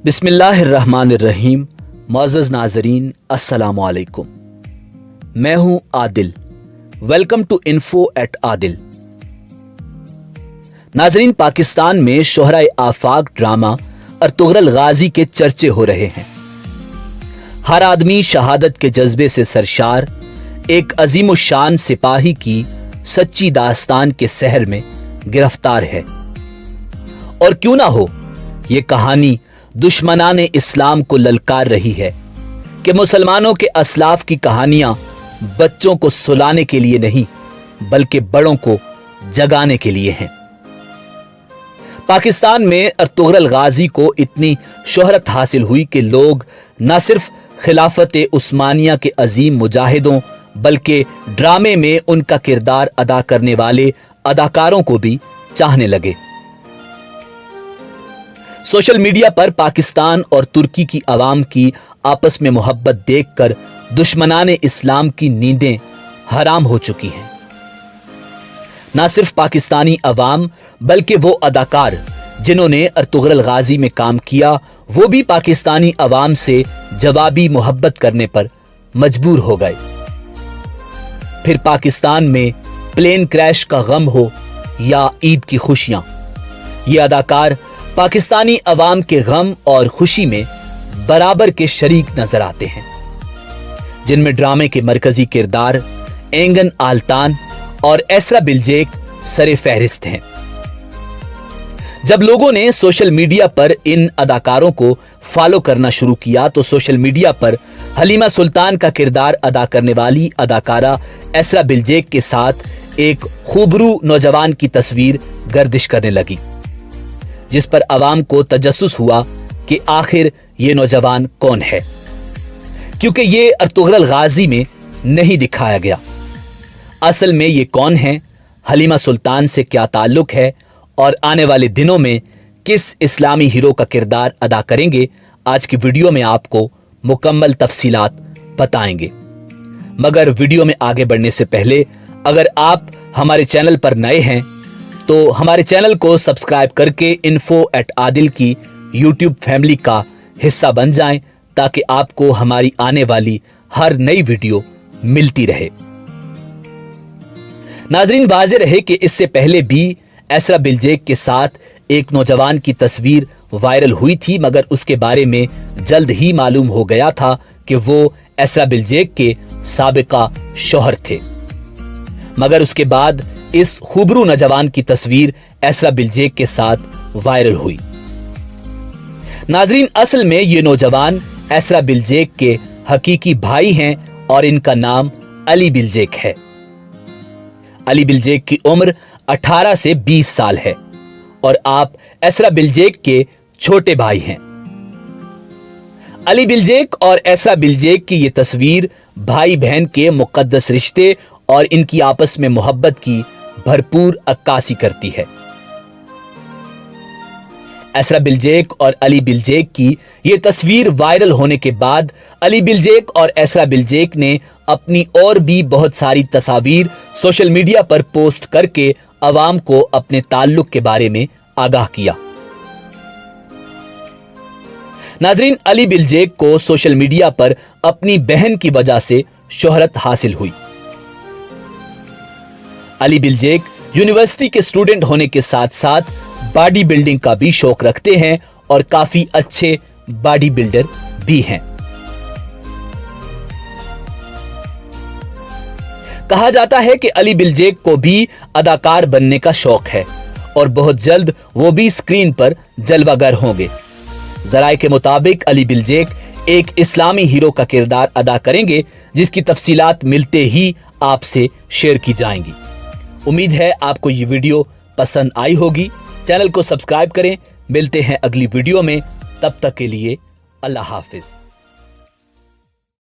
बिस्मिल्लाहिर्रहमानिर्रहीम। मुअज़्ज़ज़ नाज़रीन, अस्सलामु अलैकुम। मैं हूं Adil. Welcome to info at Adil. नाज़रीन, पाकिस्तान में शोहराए आफाक ड्रामा अर्तुगरुल गाजी के चर्चे हो रहे हैं। हर आदमी शहादत के जज्बे से सरशार एक अजीमुशान सिपाही की सच्ची दास्तान के सहर में गिरफ्तार है। और क्यों ना हो, ये कहानी दुश्मनाने इस्लाम को ललकार रही है कि मुसलमानों के असलाफ की कहानियां बच्चों को सुलाने के लिए नहीं बल्कि बड़ों को जगाने के लिए हैं। पाकिस्तान में अर्तुगरुल गाजी को इतनी शोहरत हासिल हुई कि लोग न सिर्फ खिलाफत उस्मानिया के अजीम मुजाहिदों बल्कि ड्रामे में उनका किरदार अदा करने वाले अदाकारों को भी चाहने लगे। सोशल मीडिया पर पाकिस्तान और तुर्की की आवाम की आपस में मोहब्बत देखकर दुश्मनाने इस्लाम की नींदें हराम हो चुकी हैं। ना सिर्फ पाकिस्तानी अवाम बल्कि वो अदाकार जिन्होंने अर्तुगरुल गाजी में काम किया वो भी पाकिस्तानी अवाम से जवाबी मोहब्बत करने पर मजबूर हो गए। फिर पाकिस्तान में प्लेन क्रैश का गम हो या ईद की खुशियां, ये अदाकार पाकिस्तानी अवाम के गम और खुशी में बराबर के शरीक नजर आते हैं, जिनमें ड्रामे के मरकजी किरदार एंगन आल्तान और एसरा बिल्जेक सरे फहरिस्त हैं। जब लोगों ने सोशल मीडिया पर इन अदाकारों को फॉलो करना शुरू किया तो सोशल मीडिया पर हलीमा सुल्तान का किरदार अदा करने वाली अदाकारा एसरा बिल्जेक के साथ एक खूबरू नौजवान की तस्वीर गर्दिश करने लगी, जिस पर अवाम को तजस्सुस हुआ कि आखिर ये नौजवान कौन है, क्योंकि ये अर्तुगरुल गाजी में नहीं दिखाया गया। असल में ये कौन है, हलीमा सुल्तान से क्या ताल्लुक है और आने वाले दिनों में किस इस्लामी हीरो का किरदार अदा करेंगे, आज की वीडियो में आपको मुकम्मल तफसीलात बताएंगे। मगर वीडियो में आगे बढ़ने से पहले अगर आप हमारे चैनल पर नए हैं तो हमारे चैनल को सब्सक्राइब करके इन्फो एट आदिल की यूट्यूब फैमिली का हिस्सा बन जाएं ताकि आपको हमारी आने वाली हर नई वीडियो मिलती रहे। नाजरीन, वाज़ेह रहे कि इससे पहले भी एसरा बिल्जेक के साथ एक नौजवान की तस्वीर वायरल हुई थी, मगर उसके बारे में जल्द ही मालूम हो गया था कि वो एसरा बिल्जेक के साबिका शौहर थे। मगर उसके बाद इस खूबरू नौजवान की तस्वीर एसरा बिल्जेक के साथ वायरल हुई। नाजरीन, असल में ये नौजवान एसरा बिल्जेक के हकीकी भाई हैं और इनका नाम अली बिल्जेक है। अली बिल्जेक की उम्र 18 से 20 साल है और आप एसरा बिल्जेक के छोटे भाई हैं। अली बिल्जेक और एसरा बिल्जेक की ये तस्वीर भाई बहन के मुकद्दस रिश्ते और इनकी आपस में मोहब्बत की भरपूर अक्कासी करती है। एसरा बिल्जेक और अली बिल्जेक की यह तस्वीर वायरल होने के बाद अली बिल्जेक और एसरा बिल्जेक ने अपनी और भी बहुत सारी तस्वीर सोशल मीडिया पर पोस्ट करके अवाम को अपने ताल्लुक के बारे में आगाह किया। नाजरीन, अली बिल्जेक को सोशल मीडिया पर अपनी बहन की वजह से शोहरत हासिल हुई। अली बिल्जेक यूनिवर्सिटी के स्टूडेंट होने के साथ साथ बॉडी बिल्डिंग का भी शौक रखते हैं और काफी अच्छे बॉडी बिल्डर भी हैं। कहा जाता है कि अली बिल्जेक को भी अदाकार बनने का शौक है और बहुत जल्द वो भी स्क्रीन पर जलवागर होंगे। जराए के मुताबिक अली बिल्जेक एक इस्लामी हीरो का किरदार अदा करेंगे, जिसकी तफसीलात मिलते ही आपसे शेयर की जाएंगी। उम्मीद है आपको ये वीडियो पसंद आई होगी। चैनल को सब्सक्राइब करें। मिलते हैं अगली वीडियो में, तब तक के लिए अल्लाह हाफिज।